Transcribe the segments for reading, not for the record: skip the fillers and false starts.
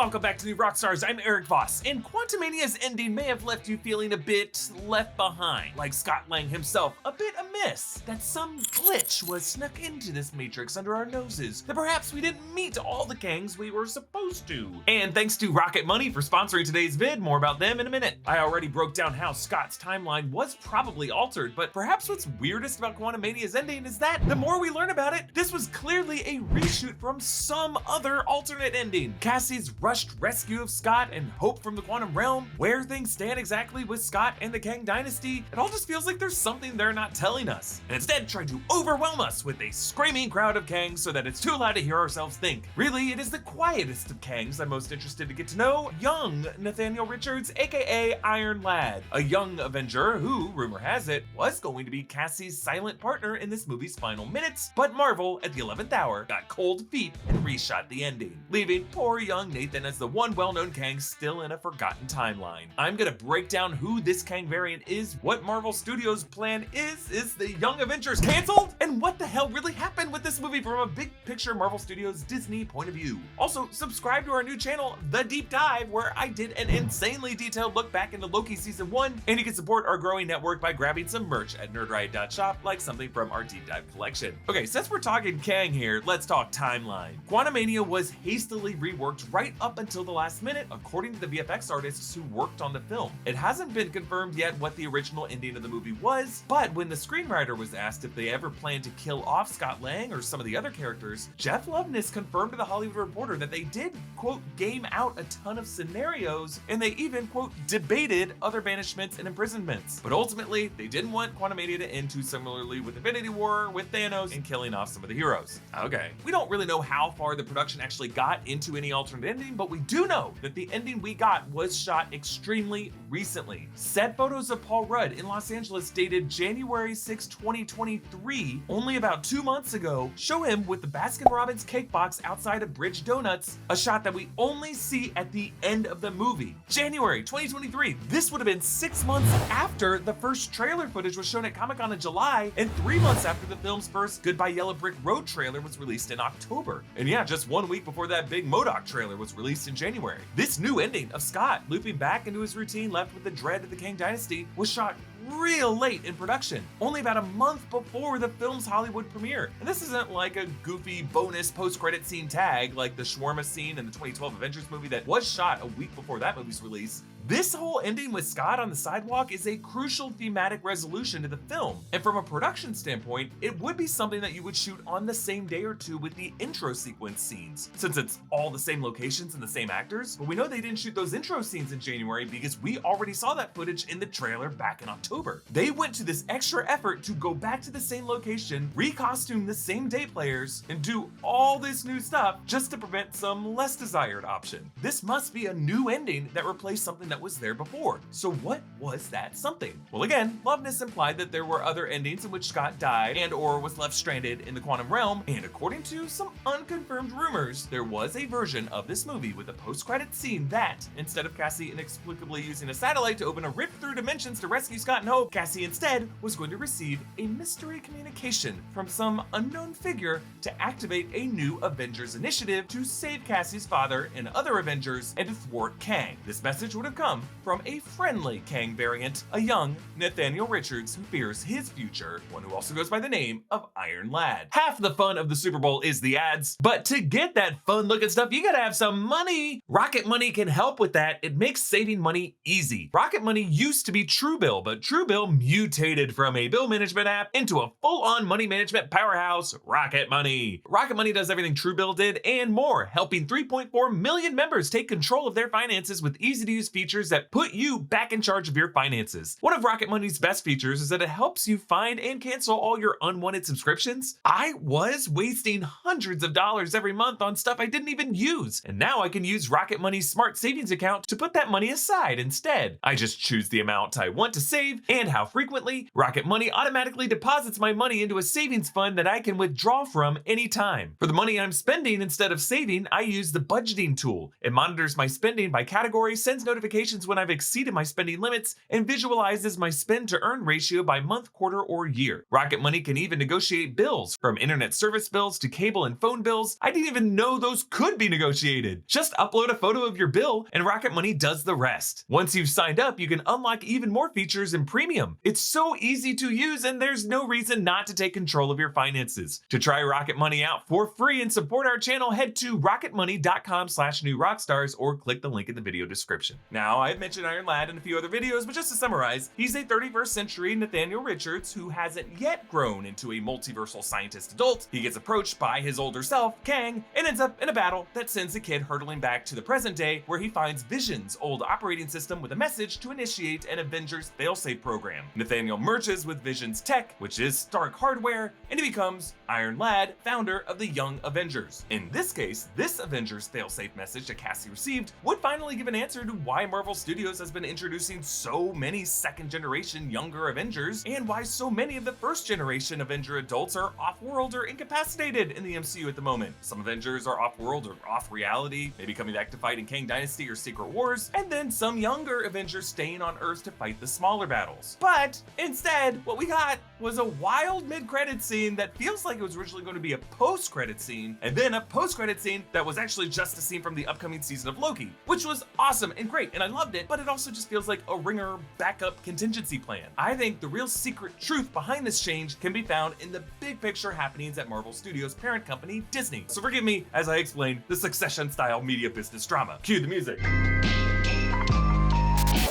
Welcome back to the Rockstars. I'm Erik Voss, and Quantumania's ending may have left you feeling a bit left behind, like Scott Lang himself, a bit amiss, that some glitch was snuck into this matrix under our noses, that perhaps we didn't meet all the Kangs we were supposed to. And thanks to Rocket Money for sponsoring today's vid, more about them in a minute. I already broke down how Scott's timeline was probably altered, but perhaps what's weirdest about Quantumania's ending is that the more we learn about it, this was clearly a reshoot from some other alternate ending. Cassie's rushed rescue of Scott and hope from the quantum realm, where things stand exactly with Scott and the Kang dynasty, it all just feels like there's something they're not telling us, and instead trying to overwhelm us with a screaming crowd of Kangs so that it's too loud to hear ourselves think. Really, it is the quietest of Kangs I'm most interested to get to know, young Nathaniel Richards, aka Iron Lad, a young Avenger who, rumor has it, was going to be Cassie's silent partner in this movie's final minutes, but Marvel, at the 11th hour, got cold feet and reshot the ending, leaving poor young Nathan as the one well-known Kang still in a forgotten timeline. I'm gonna break down who this Kang variant is, what Marvel Studios' plan is the Young Avengers canceled, and what the hell really happened with this movie from a big picture Marvel Studios Disney point of view. Also, subscribe to our new channel, The Deep Dive, where I did an insanely detailed look back into Loki Season 1, and you can support our growing network by grabbing some merch at nerdriot.shop, like something from our Deep Dive collection. Okay, since we're talking Kang here, let's talk timeline. Quantumania was hastily reworked right up until the last minute, according to the VFX artists who worked on the film. It hasn't been confirmed yet what the original ending of the movie was, but when the screenwriter was asked if they ever planned to kill off Scott Lang or some of the other characters, Jeff Loveness confirmed to the Hollywood Reporter that they did, quote, game out a ton of scenarios, and they even, quote, debated other banishments and imprisonments. But ultimately, they didn't want Quantumania to end too similarly with Infinity War, with Thanos, and killing off some of the heroes. Okay. We don't really know how far the production actually got into any alternate ending, but we do know that the ending we got was shot extremely recently. Set photos of Paul Rudd in Los Angeles dated January 6, 2023, only about 2 months ago, show him with the Baskin-Robbins cake box outside of Bridge Donuts, a shot that we only see at the end of the movie. January 2023. This would have been 6 months after the first trailer footage was shown at Comic-Con in July, and 3 months after the film's first Goodbye Yellow Brick Road trailer was released in October. And yeah, just 1 week before that big MODOK trailer was released in January. This new ending of Scott looping back into his routine left with the dread of the Kang dynasty was shot real late in production, only about a month before the film's Hollywood premiere. And this isn't like a goofy bonus post-credit scene tag like the shawarma scene in the 2012 Avengers movie that was shot a week before that movie's release. This whole ending with Scott on the sidewalk is a crucial thematic resolution to the film, and from a production standpoint, it would be something that you would shoot on the same day or two with the intro sequence scenes, since it's all the same locations and the same actors. But we know they didn't shoot those intro scenes in January because we already saw that footage in the trailer back in October. They went to this extra effort to go back to the same location, recostume the same day players, and do all this new stuff just to prevent some less desired option. This must be a new ending that replaced something that was there before. So what was that something? Well, again, Loveness implied that there were other endings in which Scott died and or was left stranded in the quantum realm, and according to some unconfirmed rumors, there was a version of this movie with a post-credit scene that, instead of Cassie inexplicably using a satellite to open a rift through dimensions to rescue Scott and Hope, Cassie instead was going to receive a mystery communication from some unknown figure to activate a new Avengers initiative to save Cassie's father and other Avengers and to thwart Kang. This message would have come from a friendly Kang variant, a young Nathaniel Richards who fears his future, one who also goes by the name of Iron Lad. Half the fun of the Super Bowl is the ads, but to get that fun looking stuff, you gotta have some money. Rocket Money can help with that. It makes saving money easy. Rocket Money used to be Truebill, but Truebill mutated from a bill management app into a full-on money management powerhouse, Rocket Money. Rocket Money does everything Truebill did and more, helping 3.4 million members take control of their finances with easy-to-use features that put you back in charge of your finances. One of Rocket Money's best features is that it helps you find and cancel all your unwanted subscriptions. I was wasting hundreds of dollars every month on stuff I didn't even use, and now I can use Rocket Money's smart savings account to put that money aside instead. I just choose the amount I want to save and how frequently. Rocket Money automatically deposits my money into a savings fund that I can withdraw from anytime. For the money I'm spending instead of saving, I use the budgeting tool. It monitors my spending by category, sends notifications notifications when I've exceeded my spending limits, and visualizes my spend to earn ratio by month, quarter, or year. Rocket Money can even negotiate bills, from internet service bills to cable and phone bills. I didn't even know those could be negotiated. Just upload a photo of your bill and Rocket Money does the rest. Once you've signed up, you can unlock even more features in premium. It's so easy to use and there's no reason not to take control of your finances. To try Rocket Money out for free and support our channel, head to rocketmoney.com/newrockstars or click the link in the video description. Now, I've mentioned Iron Lad in a few other videos, but just to summarize, he's a 31st century Nathaniel Richards who hasn't yet grown into a multiversal scientist adult. He gets approached by his older self, KANG, and ends up in a battle that sends the kid hurtling back to the present day, where he finds Vision's old operating system with a message to initiate an Avengers failsafe program. Nathaniel merges with Vision's tech, which is Stark hardware, and he becomes Iron Lad, founder of the Young Avengers. In this case, this Avengers failsafe message that Cassie received would finally give an answer to why Marvel Studios has been introducing so many second-generation younger Avengers, and why so many of the first-generation Avenger adults are off-world or incapacitated in the MCU at the moment. Some Avengers are off-world or off-reality, maybe coming back to fight in Kang Dynasty or Secret Wars, and then some younger Avengers staying on Earth to fight the smaller battles. But instead, what we got was a wild mid-credit scene that feels like it was originally going to be a post-credit scene, and then a post-credit scene that was actually just a scene from the upcoming season of Loki, which was awesome and great, and I loved it, but it also just feels like a ringer backup contingency plan. I think the real secret truth behind this change can be found in the big picture happenings at Marvel Studios' parent company, Disney. So forgive me as I explain the Succession-style media business drama. Cue the music.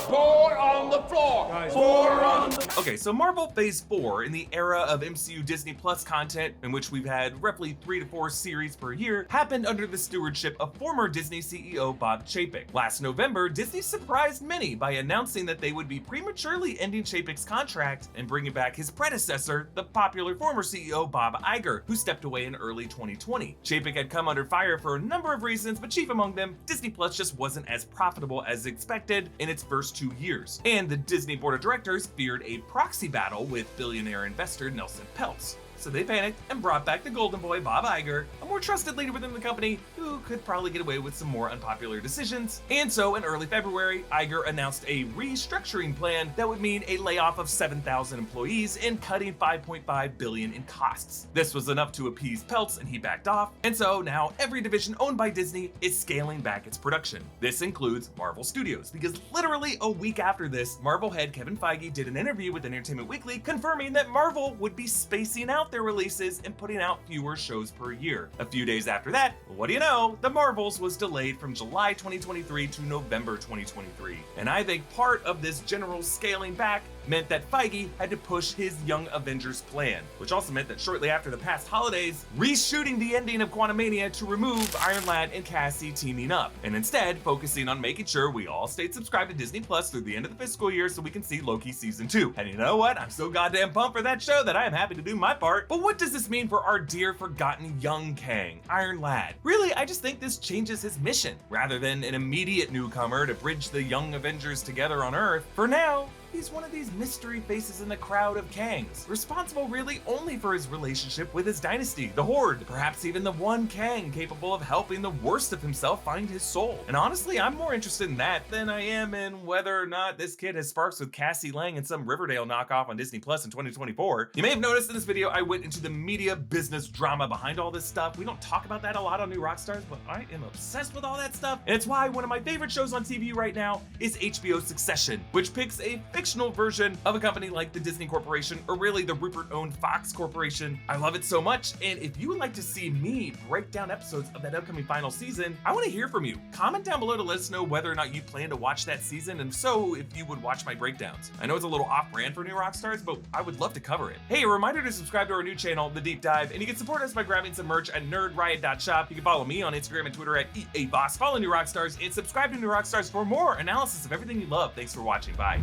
Four on the floor. Guys, four on the... Okay, so Marvel Phase 4, in the era of MCU Disney Plus content, in which we've had roughly 3 to 4 series per year, happened under the stewardship of former Disney CEO Bob Chapek. Last November, Disney surprised many by announcing that they would be prematurely ending Chapek's contract and bringing back his predecessor, the popular former CEO Bob Iger, who stepped away in early 2020. Chapek had come under fire for a number of reasons, but chief among them, Disney Plus just wasn't as profitable as expected in its first 2 years, and the Disney board of directors feared a proxy battle with billionaire investor Nelson Peltz. So they panicked and brought back the golden boy Bob Iger, a more trusted leader within the company who could probably get away with some more unpopular decisions. And so in early February, Iger announced a restructuring plan that would mean a layoff of 7,000 employees and cutting $5.5 billion in costs. This was enough to appease Peltz and he backed off. And so now every division owned by Disney is scaling back its production. This includes Marvel Studios, because literally a week after this, Marvel head Kevin Feige did an interview with Entertainment Weekly confirming that Marvel would be spacing out their releases and putting out fewer shows per year. A few days after that, what do you know, The Marvels was delayed from July 2023 to November 2023. And I think part of this general scaling back meant that Feige had to push his Young Avengers plan, which also meant that shortly after the past holidays, reshooting the ending of Quantumania to remove Iron Lad and Cassie teaming up, and instead focusing on making sure we all stayed subscribed to Disney Plus through the end of the fiscal year so we can see Loki Season 2. And you know what? I'm so goddamn pumped for that show that I am happy to do my part. But what does this mean for our dear forgotten young Kang, Iron Lad? Really, I just think this changes his mission. Rather than an immediate newcomer to bridge the Young Avengers together on Earth, for now, he's one of these mystery faces in the crowd of Kangs, responsible really only for his relationship with his dynasty, the Horde, perhaps even the one Kang capable of helping the worst of himself find his soul. And honestly, I'm more interested in that than I am in whether or not this kid has sparks with Cassie Lang in some Riverdale knockoff on Disney Plus in 2024. You may have noticed in this video, I went into the media business drama behind all this stuff. We don't talk about that a lot on New Rockstars, but I am obsessed with all that stuff. And it's why one of my favorite shows on TV right now is HBO's Succession, which picks a fictional version of a company like the Disney Corporation, or really the Rupert-owned Fox Corporation. I love it so much, and if you would like to see me break down episodes of that upcoming final season, I want to hear from you. Comment down below to let us know whether or not you plan to watch that season, and so if you would watch my breakdowns. I know it's a little off-brand for New Rockstars, but I would love to cover it. Hey, a reminder to subscribe to our new channel, The Deep Dive, and you can support us by grabbing some merch at nerdriot.shop. You can follow me on Instagram and Twitter at EA Voss, follow New Rockstars, and subscribe to New Rockstars for more analysis of everything you love. Thanks for watching. Bye.